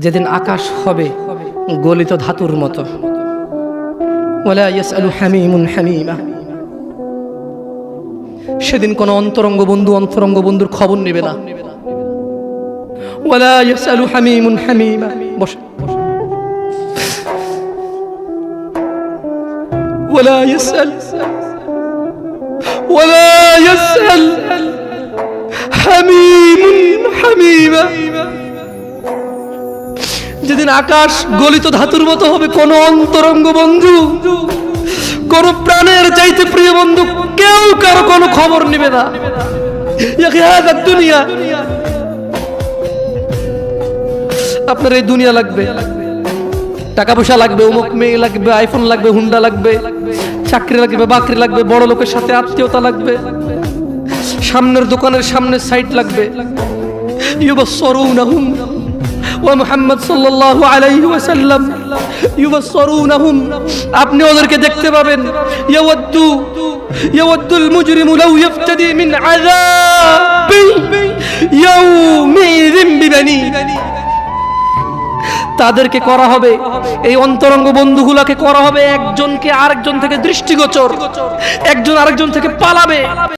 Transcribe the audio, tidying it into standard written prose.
যেদিন আকাশ হবে গলিত ধাতুর মতো, ওয়ালা ইয়াসআলু হামিমুন হামিমা, সেদিন কোন অন্তরঙ্গ বন্ধুর খবর নেবে না। ওয়ালা ইয়াসআলু হামিমুন হামিমা, বসে। ওয়ালা ইয়াসআল হামিমুন হামিমা, যেদিন আকাশ গলিত ধাতুর মতো হবে, কোন অন্তরঙ্গ বন্ধু, কোন প্রাণের চাইতে প্রিয় বন্ধু কেউ কারো কোনো খবর নেবে না। দুনিয়া, আপনার এই দুনিয়া লাগবে, টাকা পয়সা লাগবে, অমুক মেয়ে লাগবে, আইফোন লাগবে, হুন্ডা লাগবে, চাকরি লাগবে, বাকরি লাগবে, বড় লোকের সাথে আত্মীয়তা লাগবে, সামনের দোকানের সামনে সাইট লাগবে। ইউবাসসিরুনাহুম ওয়া মুহাম্মদ সাল্লাল্লাহু আলাইহি ওয়াসাল্লাম ইউবাসসিরুনাহুম, আপনি ওদেরকে দেখতে পাবেন। ইয়াওয়াদ্দুল মুজরিমু লাউ ইফতাদি মিন আযাবি ইয়াউমিযিন বিবানি, তাদেরকে করা হবে, এই অন্তরঙ্গ বন্ধুগুলোকে করা হবে একজনকে আরেকজন থেকে দৃষ্টিগোচর, একজন আরেকজন থেকে পালাবে।